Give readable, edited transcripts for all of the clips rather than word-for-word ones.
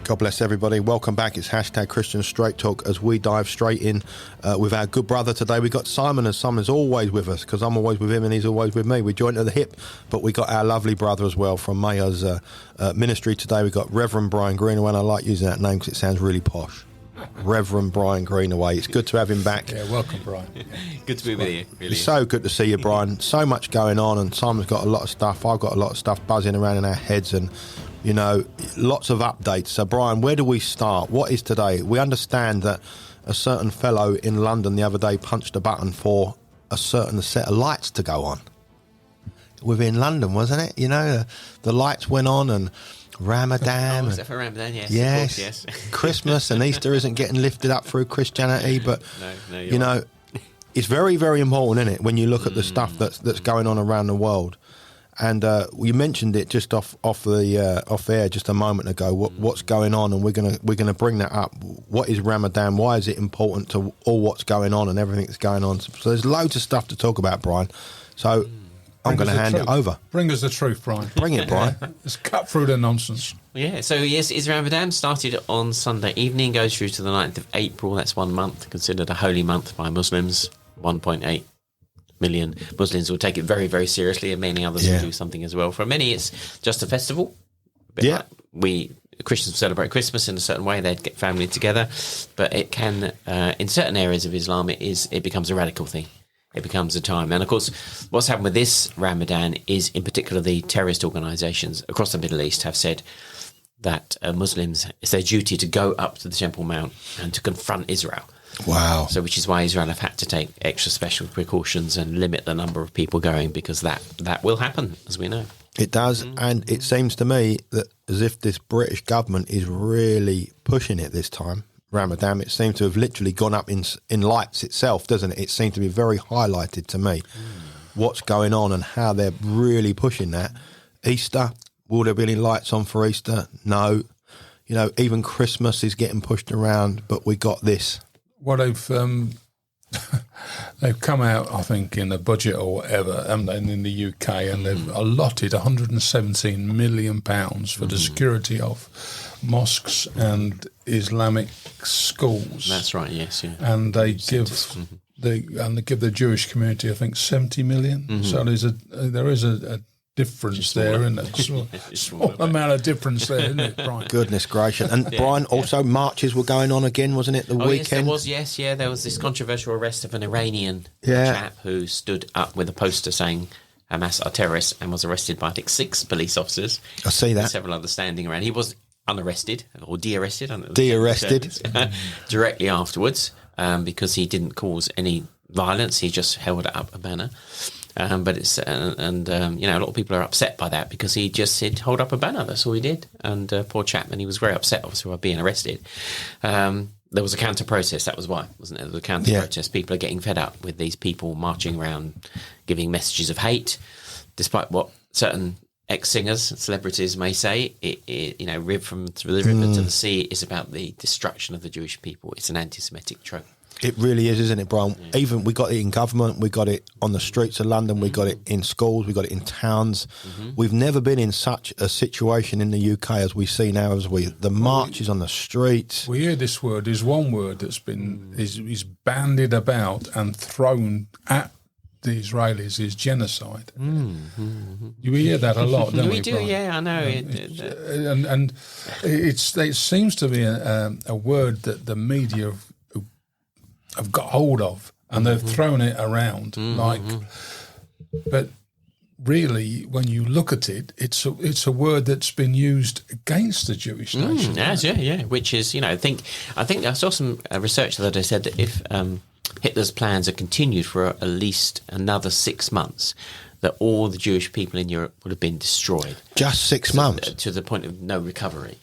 God bless everybody. Welcome back. It's hashtag Christian Straight Talk as we dive straight in with our good brother today. We got Simon, and Simon's always with us because I'm always with him and he's always with me. We joined at the hip, but we got our lovely brother as well from Mayo's ministry today. We got Reverend Brian Greenaway, and I like using that name because it sounds really posh. Reverend Brian Greenaway. It's good to have him back. Yeah, welcome, Brian. Good to be with you, really. It's so good to see you, Brian. So much going on, and Simon's got a lot of stuff. I've got a lot of stuff buzzing around in our heads, and you know, lots of updates. So, Brian, where do we start? What is today? We understand that a certain fellow in London the other day punched a button for a certain set of lights to go on. Within London, wasn't it? You know, the lights went on and Ramadan. Oh, was that for Ramadan? Yes. Yes. Of course, yes. Christmas and Easter isn't getting lifted up through Christianity, but, no, you know, it's very, very important, isn't it, when you look at the stuff that's going on around the world. And you mentioned it just off air just a moment ago. What's going on, and we're gonna bring that up. What is Ramadan? Why is it important to all what's going on and everything that's going on? So there's loads of stuff to talk about, Brian. So I'm going to hand it over. Bring us the truth, Brian. Bring it, Brian. Let's cut through the nonsense. Yeah. So yes, is Ramadan started on Sunday evening, goes through to the 9th of April. That's 1 month, considered a holy month by Muslims. 1.8 million Muslims will take it very, very seriously, and many others will do something as well. For many, it's just a festival. Yeah. Christians celebrate Christmas in a certain way. They'd get family together, but it can, in certain areas of Islam, it becomes a radical thing. It becomes a time. And of course, what's happened with this Ramadan is, in particular, the terrorist organisations across the Middle East have said that Muslims, it's their duty to go up to the Temple Mount and to confront Israel. Wow. So which is why Israel have had to take extra special precautions and limit the number of people going, because that will happen, as we know. It does, and it seems to me that as if this British government is really pushing it this time, Ramadan, it seems to have literally gone up in lights itself, doesn't it? It seems to be very highlighted to me what's going on and how they're really pushing that. Easter, will there be any lights on for Easter? No. You know, even Christmas is getting pushed around, but we got this. Well, they've come out, I think, in the budget or whatever, and in the UK, and they've allotted £117 million for the security of mosques and Islamic schools. That's right. Yes. Yeah. And they give the Jewish community, I think, 70 million. So there is a difference there, isn't it? Small amount of difference there, isn't it, Brian? Goodness gracious. And Brian, also marches were going on again, wasn't it, the weekend? Yes, there was this controversial arrest of an Iranian chap who stood up with a poster saying Hamas are terrorists and was arrested by, I think, 6 police officers. I see that. And several others standing around. He was unarrested or de-arrested. Directly afterwards, because he didn't cause any violence. He just held up a banner. But it's a lot of people are upset by that because he just said hold up a banner. That's all he did. And poor chap, and he was very upset, obviously, by being arrested. There was a counter protest. That was why, wasn't it? There was a counter protest. People are getting fed up with these people marching around, giving messages of hate, despite what certain ex-singers, celebrities may say. Rib from the river to the sea is about the destruction of the Jewish people. It's an anti-Semitic trope. It really is, isn't it, Brian? Yeah. Even we got it in government, we got it on the streets of London, we got it in schools, we got it in towns. We've never been in such a situation in the UK as we see now, as the marches on the streets. We hear this word. There's one word that's been is bandied about and thrown at the Israelis is genocide. You hear that a lot, don't we? We do, Brian? Yeah, I know. And it seems to be a word that the media have got hold of, and they've thrown it around but really, when you look at it, it's a word that's been used against the Jewish nation. Which is, I think I saw some research the other day said that if Hitler's plans are continued for at least another 6 months, that all the Jewish people in Europe would have been destroyed. Just 6 months? To the point of no recovery.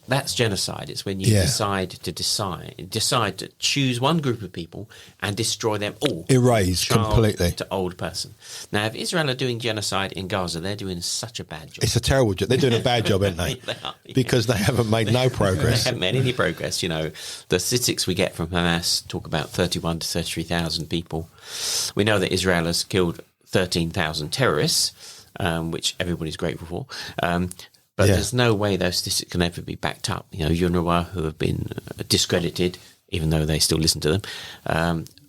That's genocide. It's when you decide to choose one group of people and destroy them all. Erase completely. To old person. Now, if Israel are doing genocide in Gaza, they're doing such a bad job. It's a terrible job. They're doing a bad job, aren't they? They are, because they haven't made no progress. They haven't made any progress. The statistics we get from Hamas talk about 31 to 33,000 people. We know that Israel has killed 13,000 terrorists, which everybody's grateful for. But Yeah. there's no way those statistics can ever be backed up. UNRWA, who have been discredited, even though they still listen to them.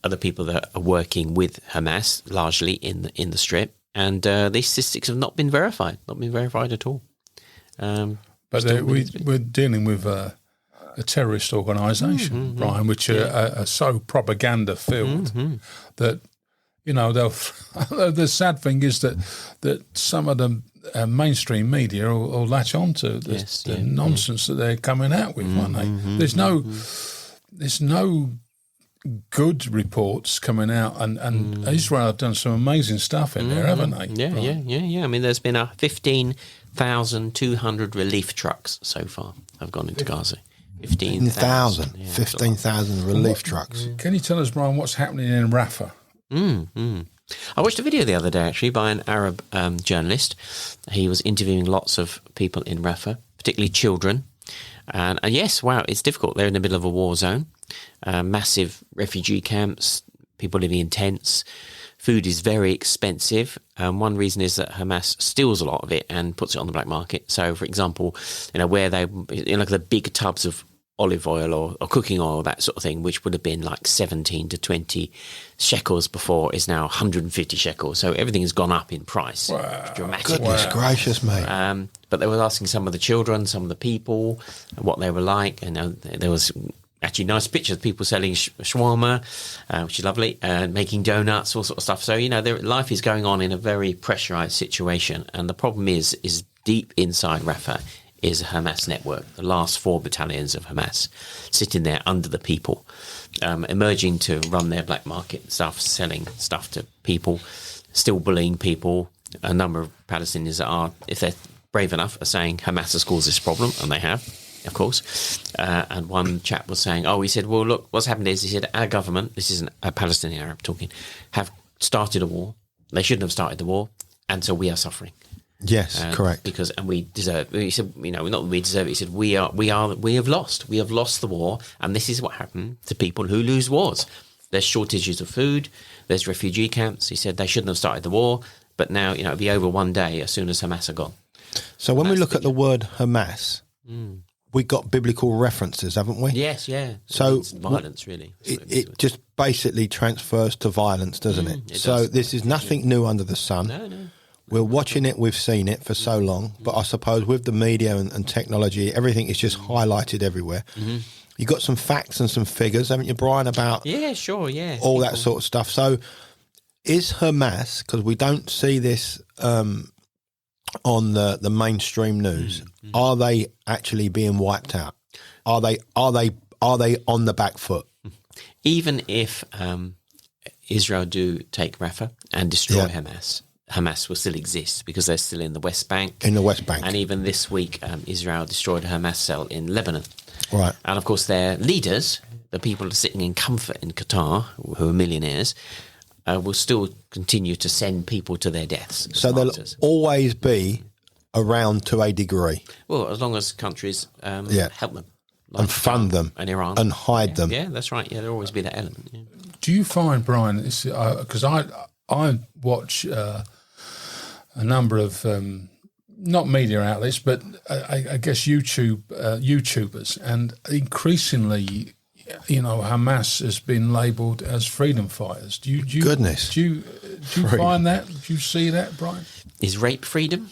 Other people that are working with Hamas, largely in the Strip, and these statistics have not been verified at all. But we're dealing with a terrorist organisation, Brian, which are so propaganda-filled that, the sad thing is that some of the mainstream media will latch on to the nonsense that they're coming out with, won't they? There's no good reports coming out, and Israel have done some amazing stuff in there, haven't they? Yeah. I mean, there's been 15,200 relief trucks so far have gone into Gaza. 15,000. 15,000 relief trucks. Can you tell us, Brian, what's happening in Rafah? I watched a video the other day, actually, by an Arab journalist. He was interviewing lots of people in Rafah, particularly children. And yes, wow, it's difficult. They're in the middle of a war zone, massive refugee camps, people living in tents. Food is very expensive. One reason is that Hamas steals a lot of it and puts it on the black market. So, for example, where they, like the big tubs of olive oil or cooking oil, that sort of thing, which would have been like 17 to 20 shekels before, is now 150 shekels. So everything has gone up in price dramatically. Goodness gracious, mate. But they were asking some of the children, some of the people, what they were like. And there was actually nice pictures of people selling shawarma, which is lovely, and making donuts, all sort of stuff. So, their life is going on in a very pressurized situation. And the problem is deep inside Rafah is a Hamas network, the last 4 battalions of Hamas sitting there under the people, emerging to run their black market stuff, selling stuff to people, still bullying people. A number of Palestinians that are, if they're brave enough, are saying Hamas has caused this problem, and they have, of course. And one chap was saying, he said, well, look, what's happened is, he said, our government, this isn't a Palestinian Arab talking, have started a war. They shouldn't have started the war, and so we are suffering. Yes, correct. And we deserve. He said, not we deserve it. He said, we have lost. We have lost the war, and this is what happened to people who lose wars. There's shortages of food. There's refugee camps. He said they shouldn't have started the war, but now it'll be over one day as soon as Hamas are gone. So when we look at the word Hamas, we got biblical references, haven't we? Yes, yeah. So it's violence, really. It just basically transfers to violence, doesn't it? Does. This is nothing new under the sun. No. We're watching it, we've seen it for so long, but I suppose with the media and technology, everything is just highlighted everywhere. You've got some facts and some figures, haven't you, Brian, about all that sort of stuff. So is Hamas, because we don't see this on the mainstream news, are they actually being wiped out? Are they on the back foot? Even if Israel do take Rafah and destroy Hamas will still exist because they're still in the West Bank. In the West Bank. And even this week, Israel destroyed a Hamas cell in Lebanon. Right. And of course, their leaders, the people sitting in comfort in Qatar, who are millionaires, will still continue to send people to their deaths. So they'll always be around to a degree. Well, as long as countries help them. Like and fund them. And Iran. And hide them. Yeah, that's right. Yeah, there'll always be that element. Yeah. Do you find, Brian, because I watch a number of not media outlets, but I guess YouTubers, and increasingly, Hamas has been labelled as freedom fighters. Do you find that? Do you see that, Brian? Is rape freedom?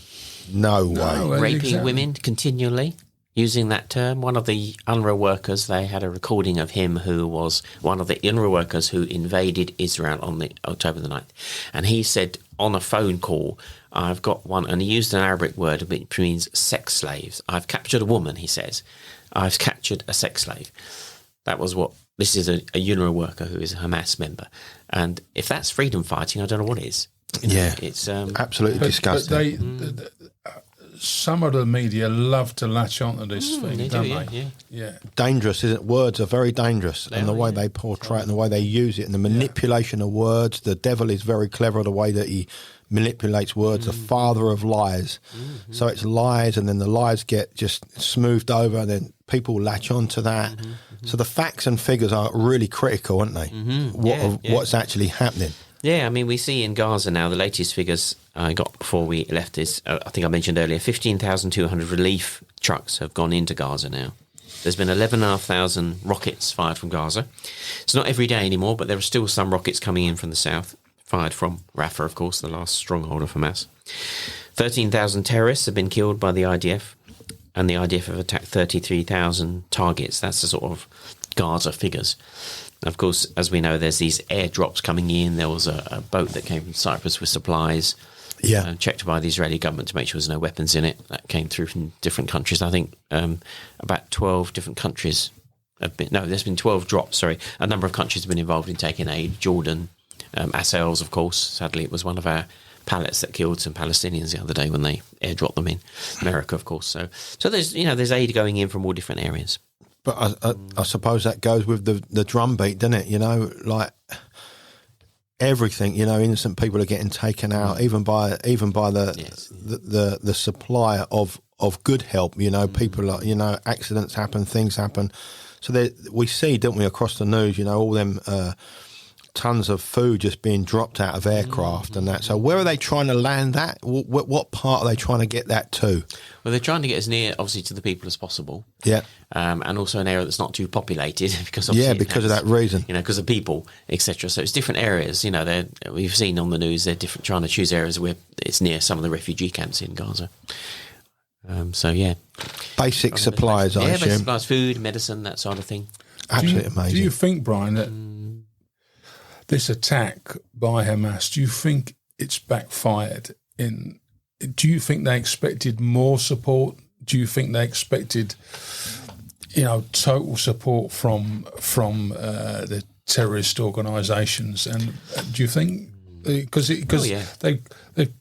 No way. Raping women continually. Using that term, one of the UNRWA workers, they had a recording of him who was one of the UNRWA workers who invaded Israel on the October the 9th. And he said on a phone call, I've got one, and he used an Arabic word which means sex slaves. I've captured a woman, he says. I've captured a sex slave. That was this is a UNRWA worker who is a Hamas member. And if that's freedom fighting, I don't know what is. It's absolutely disgusting. But some of the media love to latch onto this thing, don't they? Yeah. Dangerous, isn't it? Words are very dangerous, and the way they portray it and the way they use it and the manipulation of words. The devil is very clever the way that he manipulates words, the father of lies. So it's lies, and then the lies get just smoothed over, and then people latch on to that. So the facts and figures are really critical, aren't they? What's actually happening. Yeah, I mean, we see in Gaza now, the latest figures I got before we left is, I think I mentioned earlier, 15,200 relief trucks have gone into Gaza now. There's been 11,500 rockets fired from Gaza. It's not every day anymore, but there are still some rockets coming in from the south, fired from Rafah, of course, the last stronghold of Hamas. 13,000 terrorists have been killed by the IDF, and the IDF have attacked 33,000 targets. That's the sort of Gaza figures. Of course, as we know, there's these airdrops coming in. There was a boat that came from Cyprus with supplies, checked by the Israeli government to make sure there's no weapons in it. That came through from different countries. I think about 12 different countries have been... No, there's been 12 drops, sorry. A number of countries have been involved in taking aid. Jordan, ourselves, of course. Sadly, it was one of our pallets that killed some Palestinians the other day when they airdropped them in. America, of course. So there's, there's aid going in from all different areas. But I suppose that goes with the drum beat, doesn't it? Like everything, innocent people are getting taken out, even by the supply of good help. People are, accidents happen, things happen. So we see, don't we, across the news, all them tons of food just being dropped out of aircraft and that. So where are they trying to land that? What part are they trying to get that to? Well, they're trying to get as near, obviously, to the people as possible. Yeah. And also an area that's not too populated because obviously because of that reason. Because of people, etc. So it's different areas. We've seen on the news they're trying to choose areas where it's near some of the refugee camps in Gaza. Basic supplies, I assume. Basic supplies, food, medicine, that sort of thing. Absolutely amazing. Do you think, Brian, that this attack by Hamas, do you think it's backfired? Do you think they expected more support? Do you think they expected, total support from the terrorist organisations? And do you think because they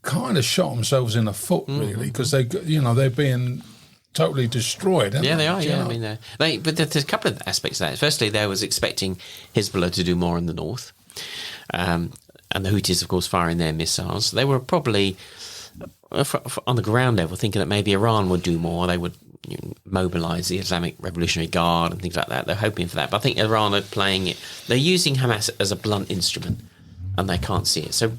kind of shot themselves in the foot really because they're being totally destroyed. Yeah, they are. Yeah, I mean, but there's a couple of aspects of that. Firstly, they was expecting Hezbollah to do more in the north. And the Houthis, of course, firing their missiles. They were probably, on the ground level, thinking that maybe Iran would do more. They would mobilise the Islamic Revolutionary Guard and things like that. They're hoping for that. But I think Iran are playing it. They're using Hamas as a blunt instrument, and they can't see it. So,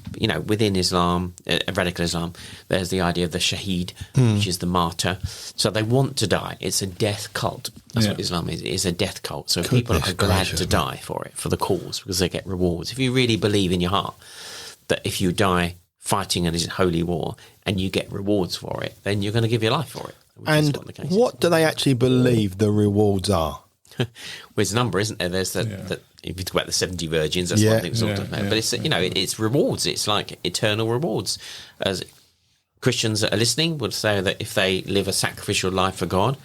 within Islam, radical Islam, there's the idea of the shaheed, which is the martyr. So they want to die. It's a death cult. That's what Islam is. It is a death cult. So people are glad to die for it, for the cause, because they get rewards. If you really believe in your heart that if you die fighting in this holy war and you get rewards for it, then you're going to give your life for it. And what do they actually believe the rewards are? Well, there's a number, isn't there? There's that if you talk about the 70 virgins, that's one thing we're talking about. But it's it's rewards. It's like eternal rewards. As Christians that are listening would say that if they live a sacrificial life for God,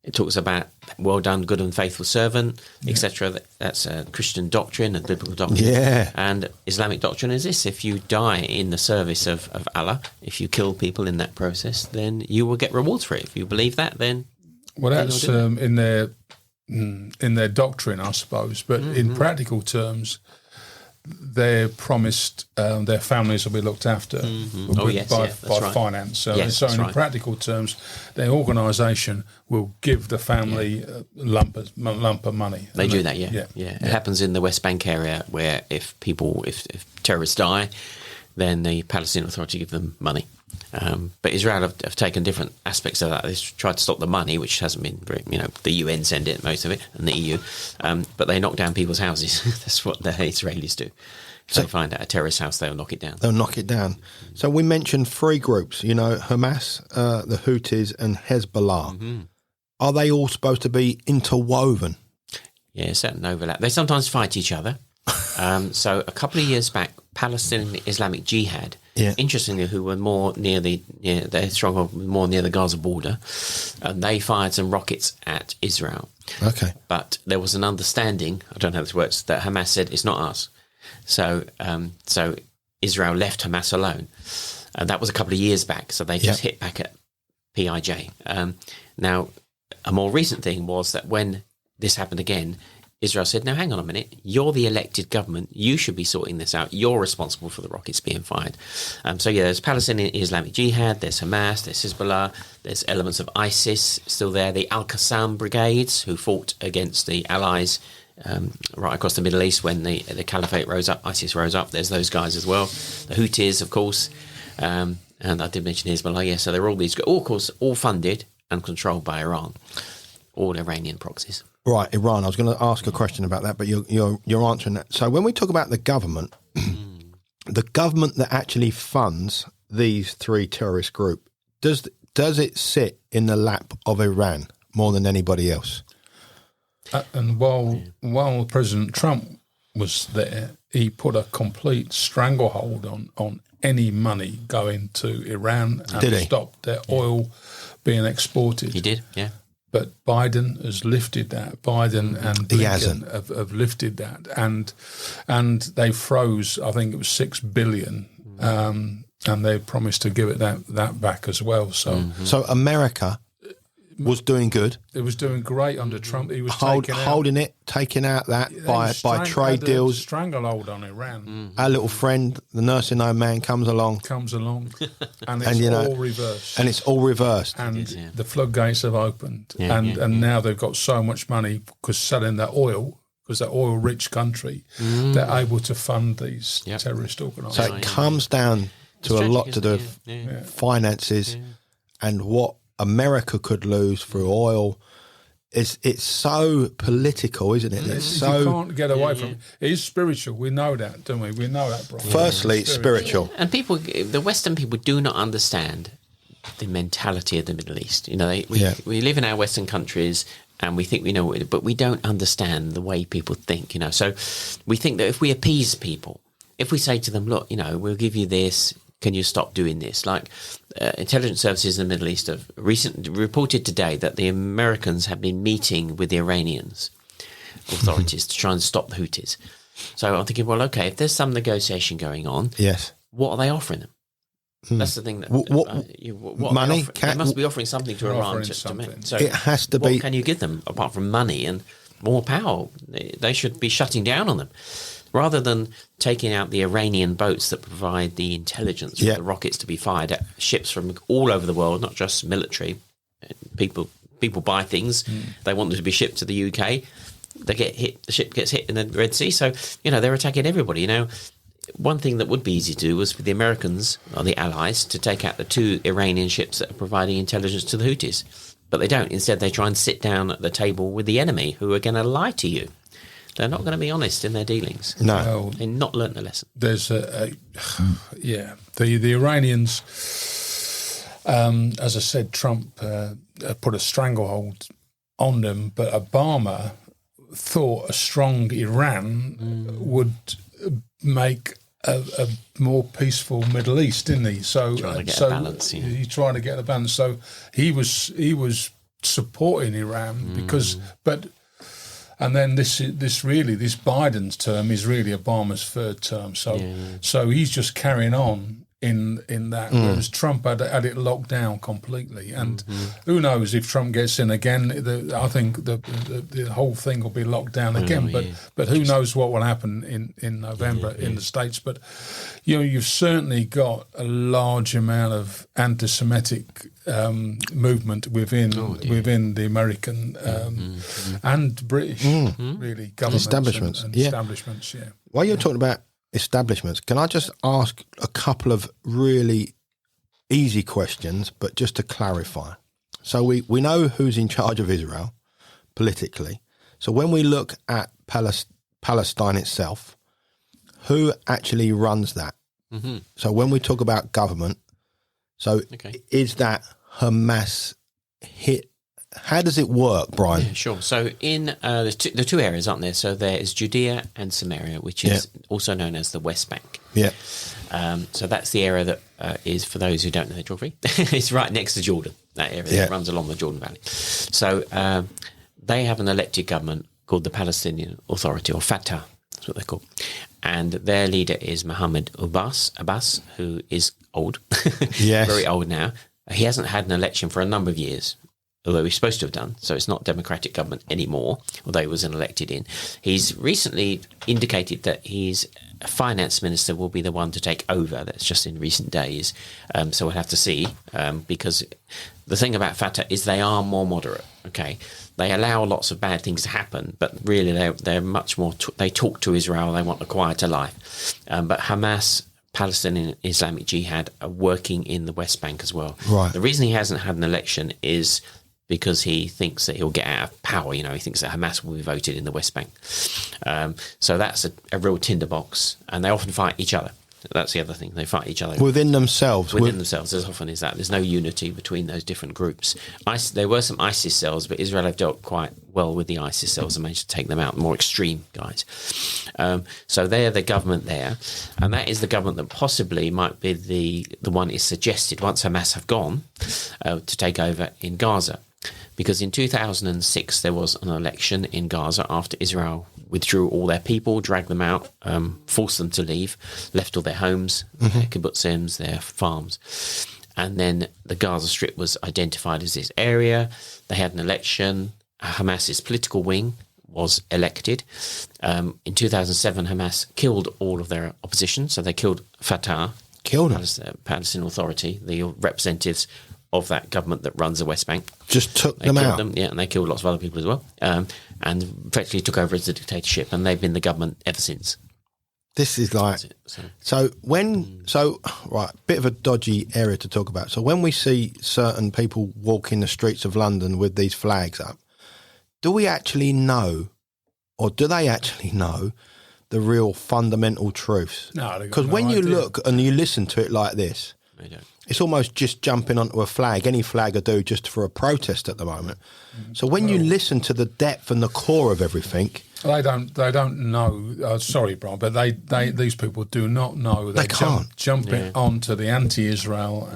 it talks about well done, good and faithful servant, etc. That's a Christian doctrine and biblical doctrine. Yeah. And Islamic doctrine is this: if you die in the service of Allah, if you kill people in that process, then you will get rewards for it. If you believe that, then that's in their doctrine, I suppose. But in practical terms, they're promised their families will be looked after by finance. So, in practical terms, their organisation will give the family a lump of money. They do that, It happens in the West Bank area where if terrorists die, then the Palestinian Authority give them money. But Israel have taken different aspects of that. They've tried to stop the money, which hasn't been very, the UN send it, most of it, and the EU. But they knock down people's houses. That's what the Israelis do. If they find out a terrorist house, they'll knock it down. They'll knock it down. So we mentioned three groups, Hamas, the Houthis, and Hezbollah. Mm-hmm. Are they all supposed to be interwoven? Yeah, certain overlap. They sometimes fight each other. So a couple of years back, Palestinian Islamic Jihad, interestingly, who were more near their stronghold, more near the Gaza border, and they fired some rockets at Israel. Okay. But there was an understanding, I don't know how this works, that Hamas said, it's not us. So Israel left Hamas alone. And that was a couple of years back, so they just hit back at PIJ. Now, a more recent thing was that when this happened again, Israel said, no, hang on a minute, you're the elected government, you should be sorting this out, you're responsible for the rockets being fired. There's Palestinian Islamic Jihad, there's Hamas, there's Hezbollah, there's elements of ISIS still there, the Al-Qassam brigades who fought against the allies right across the Middle East when the Caliphate rose up, ISIS rose up. There's those guys as well. The Houthis, of course. And I did mention Hezbollah, yeah. So they're all these, all, of course, all funded and controlled by Iran, all Iranian proxies. Right, Iran. I was going to ask a question about that, but you're answering that. So when we talk about the government, the government that actually funds these three terrorist groups, does it sit in the lap of Iran more than anybody else? And while President Trump was there, he put a complete stranglehold on any money going to Iran and stopped their oil being exported. He did, yeah. But Biden has lifted that. Biden and Blinken have lifted that, and they froze. I think it was $6 billion, and they promised to give it that back as well. So, so America was doing good. It was doing great under Trump. He was taking out that by trade deals. Stranglehold on Iran. Our little friend, the nursing home man, comes along, and it's all reversed. And it's all reversed. And the floodgates have opened, and now they've got so much money because selling their oil. Because they're oil-rich country, they're able to fund these terrorist organisations. So it comes down to a lot to do with finances and what America could lose through oil. It's so political, isn't it? It's you can't get away from it. It is spiritual. We know that, don't we? We know that, Brian. Firstly, it's spiritual. And people, the Western people do not understand the mentality of the Middle East. You know, we live in our Western countries and we think we know it, but we don't understand the way people think, you know. So we think that if we appease people, if we say to them, look, you know, we'll give you this, can you stop doing this? Like intelligence services in the Middle East have recently reported today that the Americans have been meeting with the Iranians authorities to try and stop the Houthis. So I'm thinking, well, okay, if there's some negotiation going on, what are they offering them? That's the thing. That, what money? They must be offering something to Iran. So it has to be. What can you give them apart from money and more power? They should be shutting down on them. Rather than taking out the Iranian boats that provide the intelligence for the rockets to be fired at ships from all over the world, not just military. People buy things. They want them to be shipped to the UK. They get hit. The ship gets hit in the Red Sea. So, you know, they're attacking everybody. You know, one thing that would be easy to do was for the Americans or the Allies to take out the 2 Iranian ships that are providing intelligence to the Houthis. But they don't. Instead, they try and sit down at the table with the enemy who are going to lie to you. They're not going to be honest in their dealings. No. They've not learnt the lesson. There's the Iranians, as I said, Trump put a stranglehold on them, but Obama thought a strong Iran would make a more peaceful Middle East, didn't he? So trying to get a balance, he tried to get a balance. So he was supporting Iran because, and then this Biden's term is really Obama's 3rd term. So he's just carrying on in that, whereas Trump had it locked down completely. And who knows if Trump gets in again? I think the whole thing will be locked down again. But who knows what will happen in November in the States? But you know, you've certainly got a large amount of anti-Semitic movement within the American and British really governments establishments. And establishments. Yeah. While you're talking about establishments, can I just ask a couple of really easy questions, but just to clarify? So we know who's in charge of Israel politically. So when we look at Palestine itself, who actually runs that? So when we talk about government, is that Hamas hit? How does it work, Brian? Yeah, sure. So in there's the 2 areas, aren't there? So there is Judea and Samaria, which is also known as the West Bank. Yeah. So that's the area that is, for those who don't know the geography, it's right next to Jordan, that area that runs along the Jordan Valley. So they have an elected government called the Palestinian Authority, or Fatah, that's what they're called. And their leader is Mohammed Abbas, who is old, very old now. He hasn't had an election for a number of years. although he's supposed to have done. So it's not democratic government anymore, although he wasn't elected in. He's recently indicated that his finance minister will be the one to take over. That's just in recent days. So we'll have to see, because the thing about Fatah is they are more moderate. Okay, they allow lots of bad things to happen, but really they're much more. They talk to Israel. They want a quieter life. But Hamas, Palestinian Islamic Jihad, are working in the West Bank as well. Right. The reason he hasn't had an election is because he thinks that he'll get out of power. He thinks that Hamas will be voted in the West Bank. So that's a real tinderbox, and they often fight each other. That's the other thing. They fight each other. Within themselves. Within themselves, as often as that. There's no unity between those different groups. There were some ISIS cells, but Israel have dealt quite well with the ISIS cells and managed to take them out, more extreme guys. So they're the government there, and that is the government that possibly might be the one is suggested, once Hamas have gone, to take over in Gaza. Because in 2006, there was an election in Gaza after Israel withdrew all their people, dragged them out, forced them to leave, left all their homes, their kibbutzim, their farms. And then the Gaza Strip was identified as this area. They had an election. Hamas's political wing was elected. In 2007, Hamas killed all of their opposition. So they killed Fatah, Palestinian Authority, the representatives of that government that runs the West Bank. Just took them out. And they killed lots of other people as well, and effectively took over as a dictatorship, and they've been the government ever since. This is like right, bit of a dodgy area to talk about. So when we see certain people walking the streets of London with these flags up, do we actually know, or do they actually know, the real fundamental truths? No, because when you look and you listen to it like this, They don't. it's almost just jumping onto a flag. Any flag will do, just for a protest at the moment. So when you listen to the depth and the core of everything, they don't know. Sorry, Brian, but these people do not know. They can't. Jumping onto the anti-Israel,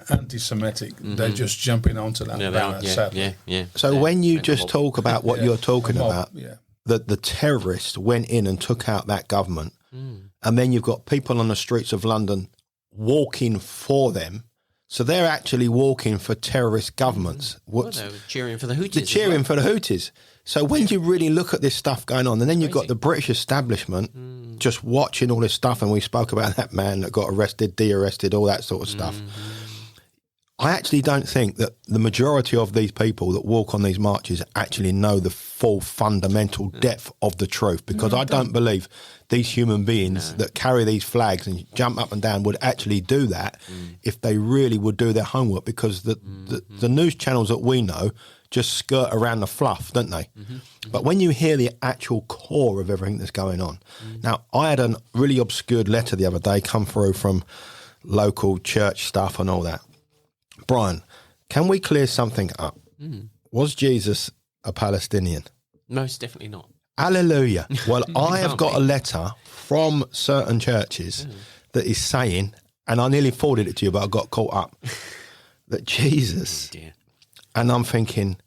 anti-Semitic. They're just jumping onto that banner. Sadly. So when you just talk about what you're talking about, yeah. that the terrorists went in and took out that government, and then you've got people on the streets of London walking for them. So they're actually walking for terrorist governments. Well, they're cheering for the Houthis. They're cheering for the Houthis. So when you really look at this stuff going on, and then you've got the British establishment just watching all this stuff, and we spoke about that man that got arrested, de-arrested, all that sort of stuff. I actually don't think that the majority of these people that walk on these marches actually know the full fundamental depth of the truth, because I don't believe these human beings that carry these flags and jump up and down would actually do that if they really would do their homework, because the news channels that we know just skirt around the fluff, don't they? But when you hear the actual core of everything that's going on. Now, I had a really obscured letter the other day come through from local church stuff and all that. Brian, can we clear something up? Was Jesus a Palestinian? Most definitely not. Hallelujah. Well, I have got a letter from certain churches that is saying, and I nearly forwarded it to you, but I got caught up, that Jesus, and I'm thinking,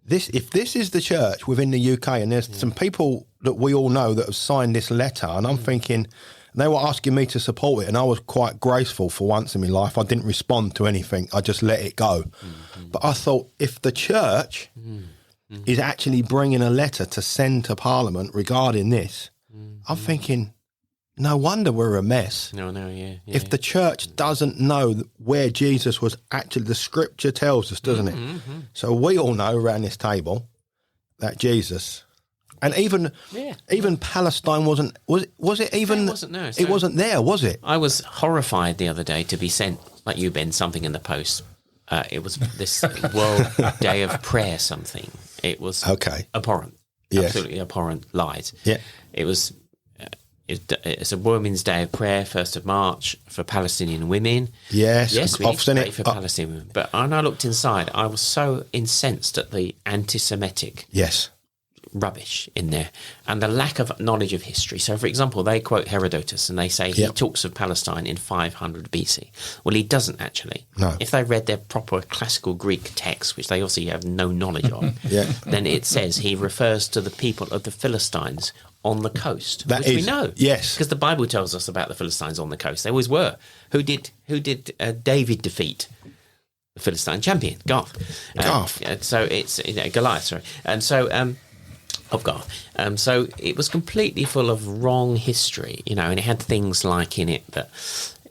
if this is the church within the UK, and there's some people that we all know that have signed this letter, and I'm thinking, they were asking me to support it, and I was quite graceful for once in my life. I didn't respond to anything. I just let it go. But I thought, if the church is actually bringing a letter to send to Parliament regarding this, I'm thinking, no wonder we're a mess. If the church doesn't know where Jesus was actually, the scripture tells us, doesn't it? So we all know around this table that Jesus... And even Palestine wasn't. Was it even? It wasn't. No, it wasn't there, was it? I was horrified the other day to be sent, like you, Ben, something in the post. It was this World Day of Prayer something. It was abhorrent, absolutely abhorrent lies. Yeah, it was. It's a Women's Day of Prayer, 1st of March, for Palestinian women. Yes, we need to pray for Palestinian women. But when I looked inside, I was so incensed at the anti-Semitic. Rubbish in there and the lack of knowledge of history. So, for example, they quote Herodotus and they say he talks of Palestine in 500 BC. Well, he doesn't actually. No. If they read their proper classical Greek text, which they obviously have no knowledge of, then it says he refers to the people of the Philistines on the coast, which we know. Yes, because the Bible tells us about the Philistines on the coast. They always were. Who did David defeat? the Philistine champion, Garth. So it's Goliath, sorry. And so of Garth. So it was completely full of wrong history, and it had things like in it that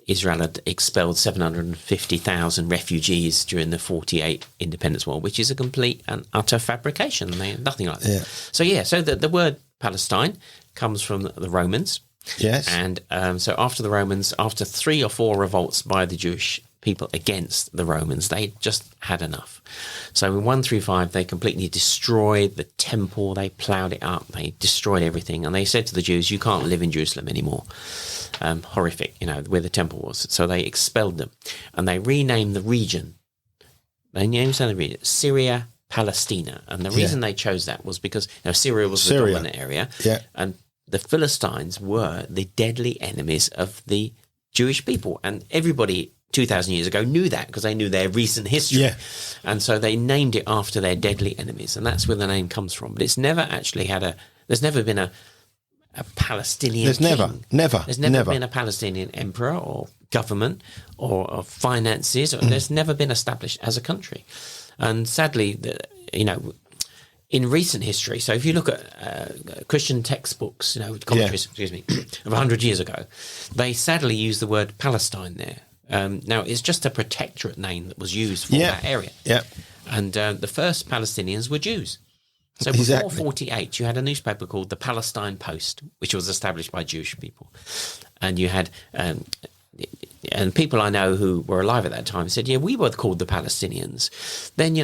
Israel had expelled 750,000 refugees during the 48 Independence War, which is a complete and utter fabrication. Nothing like that. Yeah. So the word Palestine comes from the Romans. Yes. And so after the Romans, after 3 or 4 revolts by the Jewish people against the Romans, they just had enough. So in 135, they completely destroyed the temple. They ploughed it up. They destroyed everything. And they said to the Jews, you can't live in Jerusalem anymore. Horrific, where the temple was. So they expelled them. And they renamed the region. They named the region Syria Palestina. And the reason they chose that was because Syria was the dominant area. Yeah. And the Philistines were the deadly enemies of the Jewish people. And everybody 2,000 years ago knew that because they knew their recent history. Yeah. And so they named it after their deadly enemies. And that's where the name comes from. But it's never actually there's never been a Palestinian There's king. There's never been a Palestinian emperor or government or finances. There's never been established as a country. And sadly, in recent history, so if you look at Christian textbooks, commentaries, of 100 years ago, they sadly use the word Palestine there. Now, it's just a protectorate name that was used for that area. Yeah. And the first Palestinians were Jews. So before 48, you had a newspaper called the Palestine Post, which was established by Jewish people. And you had, and people I know who were alive at that time said, we were called the Palestinians. Then,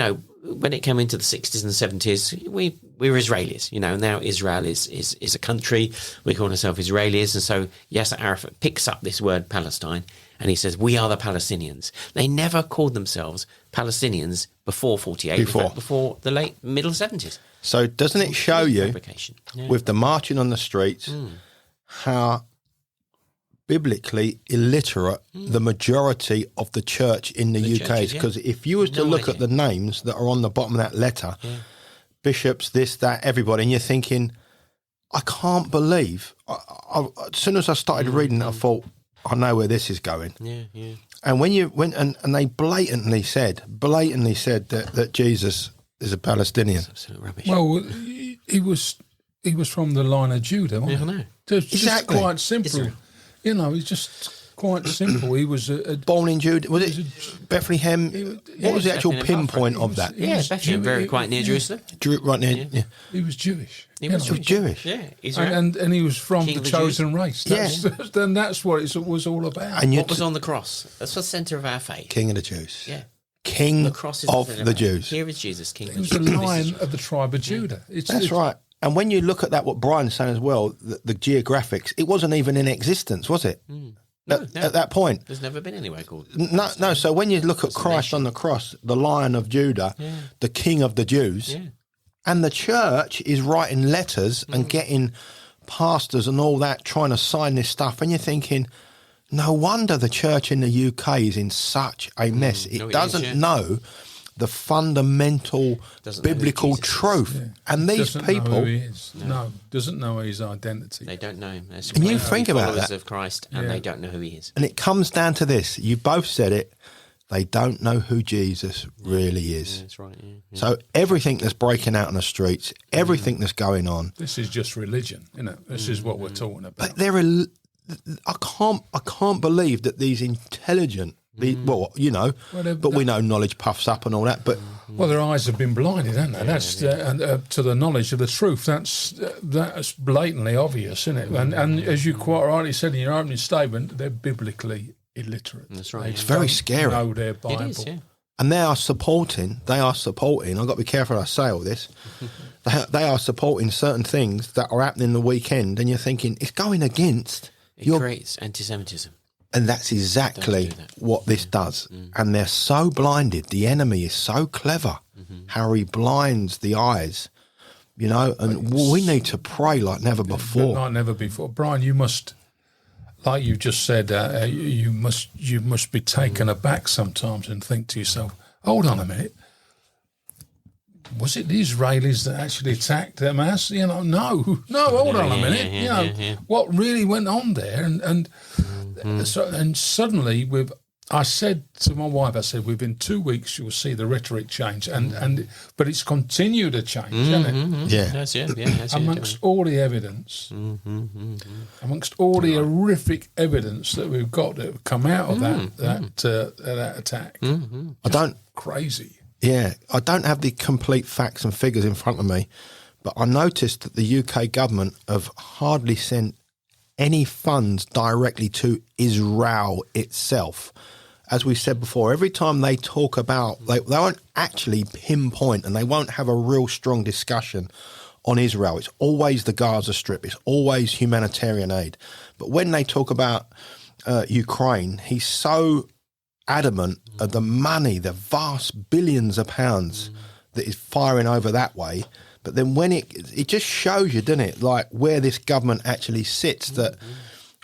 when it came into the 60s and 70s, we were Israelis. Now Israel is a country. We call ourselves Israelis. And so Yasser Arafat picks up this word Palestine and he says, we are the Palestinians. They never called themselves Palestinians before 48, before the late middle 70s. So doesn't it show you, with the marching on the streets, how biblically illiterate the majority of the church in the UK is? Because if you was to look at the names that are on the bottom of that letter, bishops, this, that, everybody, and you're thinking, I can't believe. As soon as I started reading it, I thought, I know where this is going. Yeah. And when you went and they blatantly said that Jesus is a Palestinian. That's absolute rubbish. Well, he was from the line of Judah, wasn't he? I know. It's just quite simple. He's just quite simple. He was born in Judah. Was it Bethlehem? What was the actual pinpoint of that? Bethlehem, quite near Jerusalem. Right near. Yeah. He was Jewish. He was Jewish. Yeah, and he was from the chosen race. Then that's what it was all about. And what was on the cross? That's the centre of our faith. King of the Jews. Yeah. King of the Jews. Here is Jesus, King of the Jews. He was the Lion of the tribe of Judah. That's right. And when you look at that, what Brian's saying as well, the geographics, it wasn't even in existence, was it? At that point. There's never been anywhere called... No. So when you look at Christ on the cross, the Lion of Judah, the King of the Jews, and the church is writing letters and getting pastors and all that trying to sign this stuff, and you're thinking, no wonder the church in the UK is in such a mess. It doesn't know the fundamental biblical truth. Yeah. And these people... Know who he is. No, doesn't know his identity. They don't know him. And you think about that. Of Christ, and they don't know who he is. And it comes down to this. You both said it. They don't know who Jesus really is. That's right. Yeah. So everything that's breaking out on the streets, everything that's going on... This is just religion, isn't it? This is what we're talking about. But I can't believe that these intelligent... but we know knowledge puffs up and all that. But their eyes have been blinded, haven't they? That's to the knowledge of the truth. That's blatantly obvious, isn't it? And as you quite rightly said in your opening statement, they're biblically illiterate. That's right. It's very scary. They know their Bible. It is, yeah. And they are supporting. I've got to be careful I say all this. They are supporting certain things that are happening the weekend, and you're thinking it's going against. It creates anti-Semitism. And that's exactly what this does. And they're so blinded. The enemy is so clever, how he blinds the eyes, and we need to pray like never before. Like never before. Brian, you must, like you just said, you must be taken aback sometimes and think to yourself, hold on a minute. Was it the Israelis that actually attacked Hamas? No, hold on a minute. What really went on there? And suddenly, with I said to my wife, I said, within 2 weeks you'll see the rhetoric change, but it's continued to change, hasn't it? Yeah. That's it. Yeah, that's Amongst all the evidence, amongst all the horrific evidence that we've got that have come out of that attack. I don't. Crazy. Yeah, I don't have the complete facts and figures in front of me, but I noticed that the UK government have hardly sent any funds directly to Israel itself. As we said before, every time they talk about, they won't actually pinpoint and they won't have a real strong discussion on Israel. It's always the Gaza Strip. It's always humanitarian aid. But when they talk about Ukraine, he's so adamant of the money, the vast billions of pounds that is firing over that way. But then when it just shows you, doesn't it, like where this government actually sits, that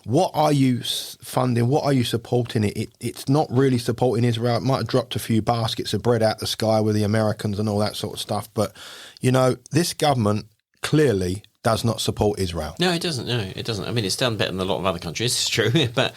what are you funding, what are you supporting? It's not really supporting Israel. It might have dropped a few baskets of bread out the sky with the Americans and all that sort of stuff. But, you know, this government clearly does not support Israel. No, it doesn't. No, it doesn't. I mean, it's done better than a lot of other countries. It's true, but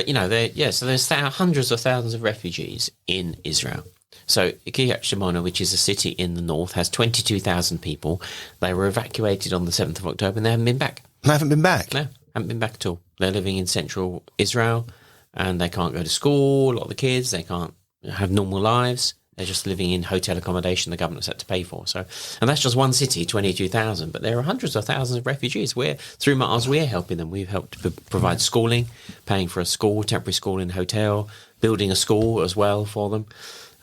you know, so there's hundreds of thousands of refugees in Israel. So Kiryat Shimona, which is a city in the north, has 22,000 people. They were evacuated on the 7th of October, and they haven't been back. They haven't been back. No, haven't been back at all. They're living in central Israel, and they can't go to school. A lot of the kids, they can't have normal lives. They're just living in hotel accommodation the government's had to pay for. So, and that's just one city, 22,000. But there are hundreds of thousands of refugees. Through Mars, we're helping them. We've helped provide schooling, paying for a school, temporary school in a hotel, building a school as well for them.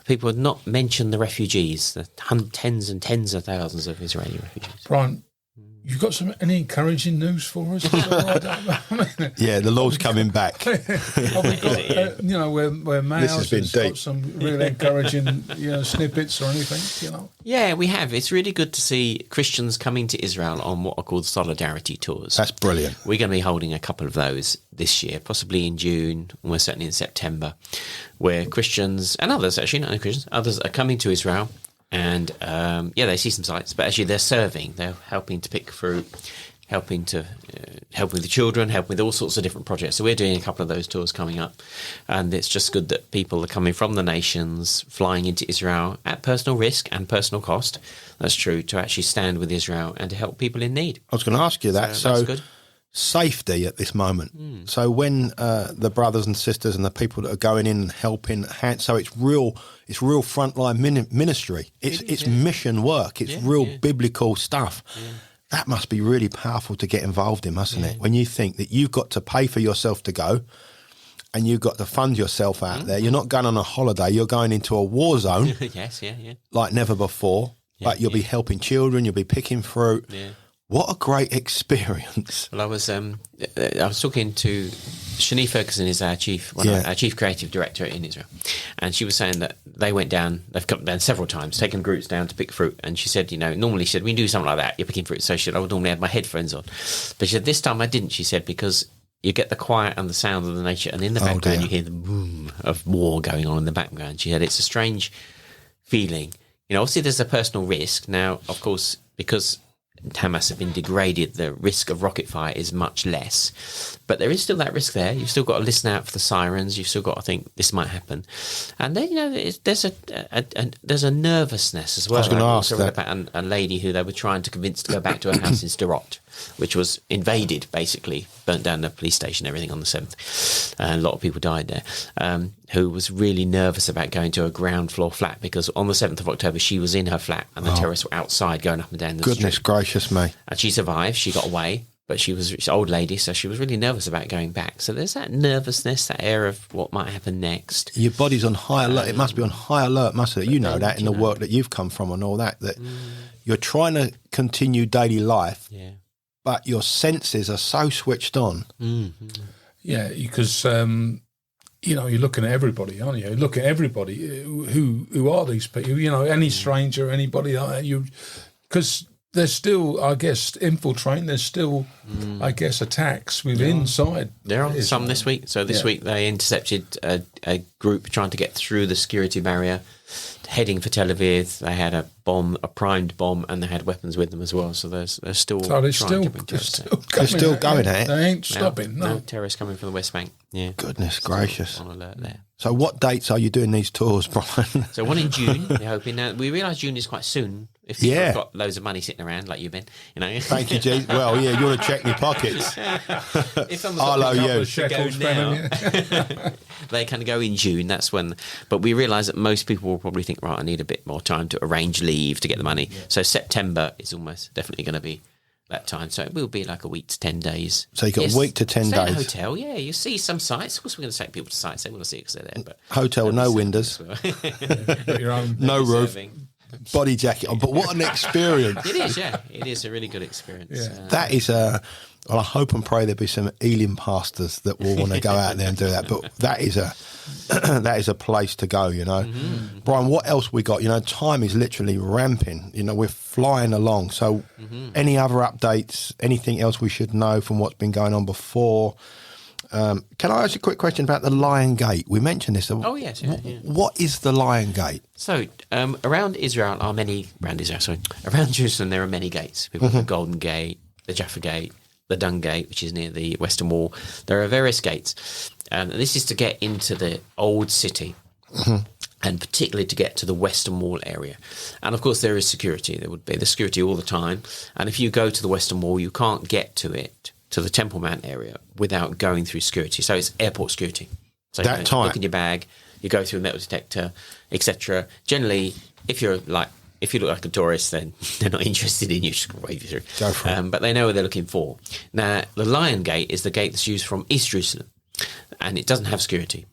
People have not mentioned the refugees, the tens and tens of thousands of Israeli refugees. Brian, you got any encouraging news for us? Yeah, the Lord's coming back. Have we got, you know, where Miles has been has deep. got some really encouraging, you know, snippets or anything, you know? Yeah, we have. It's really good to see Christians coming to Israel on what are called solidarity tours. That's brilliant. We're going to be holding a couple of those this year, possibly in June, and we're certainly in September, where Christians and others, actually, not only Christians, others are coming to Israel. And, they see some sights, but actually they're serving. They're helping to pick fruit, helping to help with the children, help with all sorts of different projects. So we're doing a couple of those tours coming up. And it's just good that people are coming from the nations, flying into Israel at personal risk and personal cost. That's true, to actually stand with Israel and to help people in need. I was going to ask you that. So that's good. Safety at this moment. So when the brothers and sisters and the people that are going in and helping hand, so it's real frontline ministry. It's mission work. It's biblical stuff. Yeah. That must be really powerful to get involved in, mustn't it? When you think that you've got to pay for yourself to go and you've got to fund yourself out there. You're not going on a holiday. You're going into a war zone. Yes, yeah. Like never before. But you'll be helping children. You'll be picking fruit. Yeah. What a great experience! Well, I was talking to Shani Ferguson, is our chief creative director in Israel, and she was saying that they went down. They've come down several times, taken groups down to pick fruit. And she said, normally she said we do something like that. You're picking fruit, so she said I would normally have my headphones on, but she said this time I didn't. She said because you get the quiet and the sound of the nature, and in the background you hear the boom of war going on in the background. She said it's a strange feeling. Obviously there's a personal risk now, of course, because Hamas have been degraded, the risk of rocket fire is much less, but there is still that risk there. You've still got to listen out for the sirens. You've still got to think this might happen, and then there's a nervousness as well. I was going to ask that. About a lady who they were trying to convince to go back to her house in Sderot, which was invaded, basically burnt down the police station, everything on the 7th, and a lot of people died there. Who was really nervous about going to a ground floor flat because on the 7th of October she was in her flat and the terrorists were outside going up and down the street. Goodness gracious me. And she survived, she got away, but she's an old lady, so she was really nervous about going back. So there's that nervousness, that air of what might happen next. Your body's on high alert. It must be on high alert, mustn't it? You know that in the work that you've come from and all that, you're trying to continue daily life, but your senses are so switched on. Mm-hmm. Yeah, because... you're looking at everybody, aren't you? Look at everybody. Who are these people? Any stranger, anybody like that. Because there's still, I guess, infiltrating. There's still, I guess, attacks within inside. There are some this week. So this week they intercepted a group trying to get through the security barrier, heading for Tel Aviv. They had a primed bomb, and they had weapons with them as well. So they're still They're still going at it. They ain't stopping. No terrorists coming from the West Bank. Yeah, Goodness gracious. On alert there. So what dates are you doing these tours, Brian? So one in June, we're hoping. Now, we realise June is quite soon. If you've got loads of money sitting around like you've been, Thank you, G. Well, you want to check your pockets. If someone's got a couple of shekels now, they can go in June. That's when. But we realise that most people will probably think, right, I need a bit more time to arrange leave to get the money. Yeah. So September is almost definitely going to be that time. So it will be like a week to 10 days. So you've got a week to 10 stay days. In a hotel, yeah. You see some sites. Of course, we're going to take people to sites they want to see because they're there. But hotel, no windows. Your own no roof. Body jacket on. But what an experience. It is, yeah. It is a really good experience. Yeah. That is well, I hope and pray there'll be some Elim pastors that will want to go out there and do that. But that is a place to go, Mm-hmm. Brian, what else we got? Time is literally ramping. We're flying along. So any other updates, anything else we should know from what's been going on before? Can I ask you a quick question about the Lion Gate? We mentioned this. Oh, yes. Yeah. What is the Lion Gate? So around Jerusalem, there are many gates. We've got the Golden Gate, the Jaffa Gate, the Dung Gate, which is near the Western Wall. There are various gates. And this is to get into the old city. And particularly to get to the Western Wall area. And of course there is security. There would be the security all the time. And if you go to the Western Wall, you can't get to it, to the Temple Mount area, without going through security. So it's airport security. So you look in your bag, you go through a metal detector, etc. Generally, if you look like a tourist, then they're not interested in you. Just wave you through. Go for it. But they know what they're looking for. Now, the Lion Gate is the gate that's used from East Jerusalem, and it doesn't have security,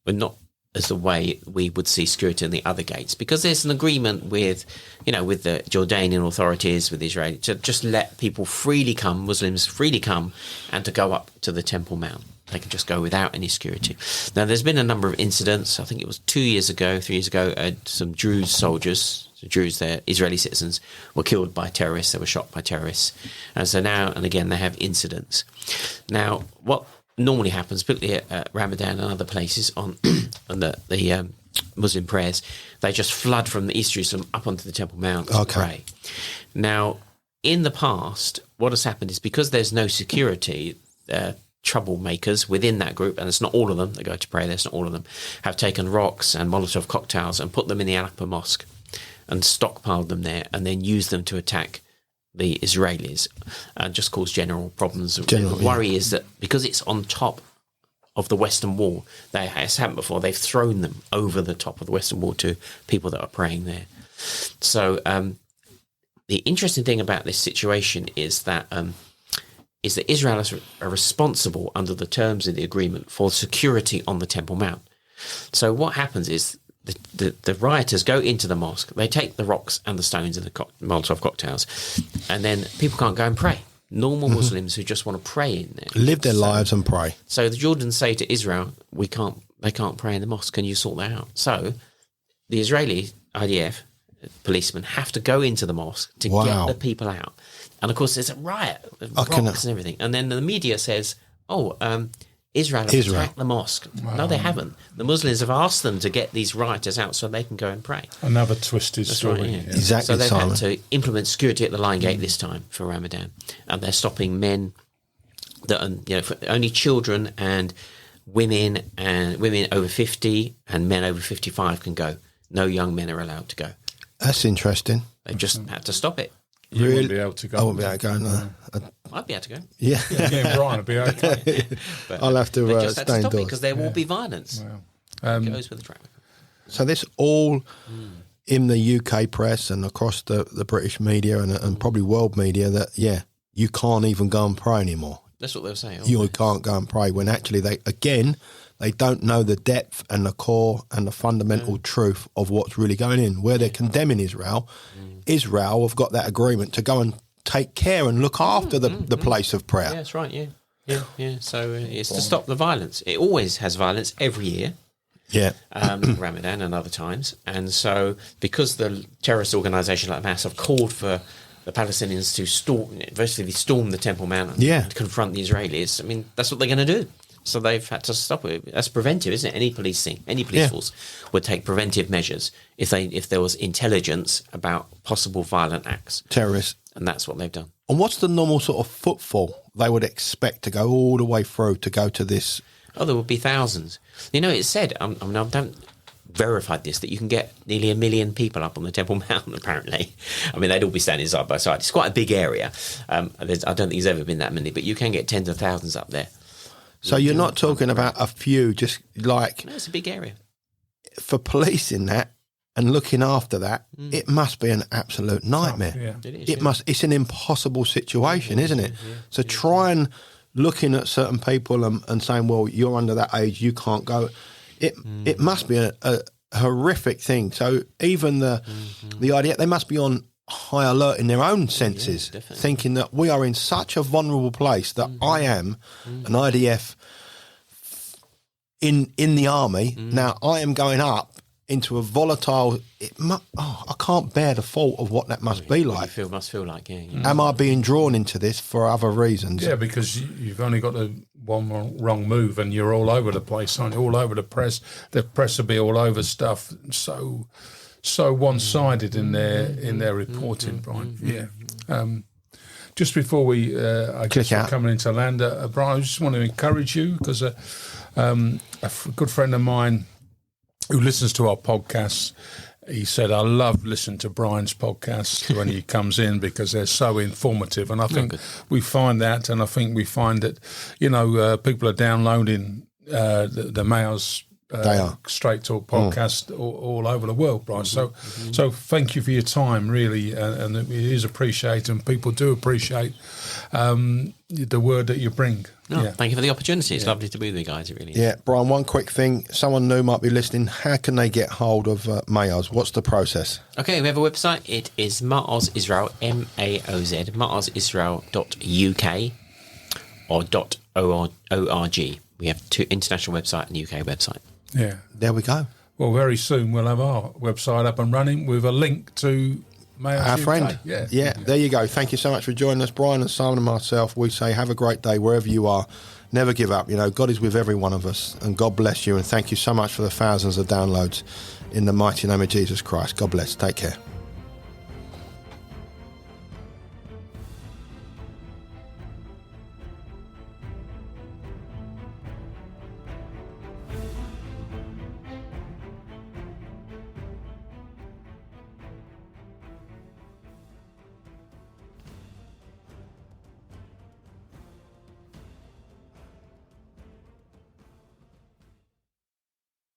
but not as the way we would see security in the other gates, because there's an agreement with the Jordanian authorities, with Israel, to just let people freely come, Muslims freely come, and to go up to the Temple Mount. They can just go without any security. Now, there's been a number of incidents. I think it was 3 years ago, some Druze soldiers, they're Israeli citizens, were killed by terrorists. They were shot by terrorists. And so now and again, they have incidents. Now, what normally happens, particularly at Ramadan and other places on the Muslim prayers, they just flood from the East Jerusalem up onto the Temple Mount to pray. Now, in the past, what has happened is because there's no security, troublemakers within that group, and it's not all of them that go to pray, there's not all of them, have taken rocks and Molotov cocktails and put them in the Al-Aqsa Mosque and stockpiled them there and then used them to attack the Israelis and just cause general problems. The worry is that because it's on top of the Western Wall, as happened before, they've thrown them over the top of the Western Wall to people that are praying there. So the interesting thing about this situation is that Israel are responsible under the terms of the agreement for security on the Temple Mount. So what happens is the rioters go into the mosque, they take the rocks and the stones and the Molotov cocktails, and then people can't go and pray. Normal Muslims who just want to pray in there. Live their lives and pray. So the Jordans say to Israel, they can't pray in the mosque, can you sort that out? So the Israeli IDF policemen have to go into the mosque to get the people out. And of course there's a riot, rocks and everything. And then the media says, Israel have attacked the mosque. Wow. No, they haven't. The Muslims have asked them to get these rioters out so they can go and pray. Another twisted story. Right, yeah. Exactly. So they've had to implement security at the Lion Gate this time for Ramadan, and they're stopping men that are, only children and women over 50 and men over 55 can go. No young men are allowed to go. That's interesting. They just had to stop it. You wouldn't be able to go. I wouldn't be able to go, no. I'd be able to go. Yeah. Yeah, Brian would be okay. But I'll have to just had to stay stop it indoors. because there will be violence. Wow. It goes with the track. So this all in the UK press and across the British media and probably world media that, you can't even go and pray anymore. That's what they were saying. You can't go and pray when actually they don't know the depth and the core and the fundamental truth of what's really going in. Where they're condemning Israel, Israel have got that agreement to go and take care and look after the place of prayer. Yeah, that's right, yeah. So it's to stop the violence. It always has violence every year. Yeah. Ramadan and other times. And so because the terrorist organisation like Hamas have called for the Palestinians to storm the Temple Mount and confront the Israelis. I mean, that's what they're going to do. So they've had to stop it. That's preventive, isn't it? Any police force would take preventive measures if there was intelligence about possible violent acts. Terrorists. And that's what they've done. And what's the normal sort of footfall they would expect to go all the way through to go to this? Oh, there would be thousands. You know, it's said, I don't verified this, that you can get nearly 1 million people up on the Temple Mount, apparently. I mean, they'd all be standing side by side. It's quite a big area. I don't think there's ever been that many, but you can get tens of thousands up there. So you're not talking about a few, just like... No, it's a big area. For policing that and looking after that, it must be an absolute nightmare. Yeah. It is, It's an impossible situation, isn't it? Yeah. So try and looking at certain people and saying, well, you're under that age, you can't go. It must be a horrific thing. So even the idea, they must be on high alert in their own senses, thinking that we are in such a vulnerable place that I am an IDF in the army. Now I am going up into a volatile. I can't bear the thought of what that must be like. Must feel like, yeah. Am I being drawn into this for other reasons? Yeah, because you've only got one wrong move and you're all over the place, aren't you? All over the press. The press will be all over stuff. So one-sided in their reporting, Brian. Yeah. Just before we, I guess we're coming into land, Brian, I just want to encourage you because a good friend of mine who listens to our podcasts, he said, I love listening to Brian's podcast when he comes in because they're so informative. And I think we find that, and I think we find that, people are downloading the Mayor's Straight Talk podcast all over the world, Brian. So thank you for your time, really, and it is appreciated, and people do appreciate the word that you bring. Thank you for the opportunity. It's lovely to be with you guys. It really is. Yeah, Brian, one quick thing. Someone new might be listening. How can they get hold of Maoz? What's the process? Okay, we have a website. It is Maoz Israel, MAOZ, maozisrael.uk or .org. We have two international website and UK website. Yeah. There we go. Well, very soon we'll have our website up and running with a link to our friend. Yeah, there you go. Thank you so much for joining us, Brian and Simon and myself. We say have a great day wherever you are. Never give up. God is with every one of us, and God bless you. And thank you so much for the thousands of downloads in the mighty name of Jesus Christ. God bless. Take care.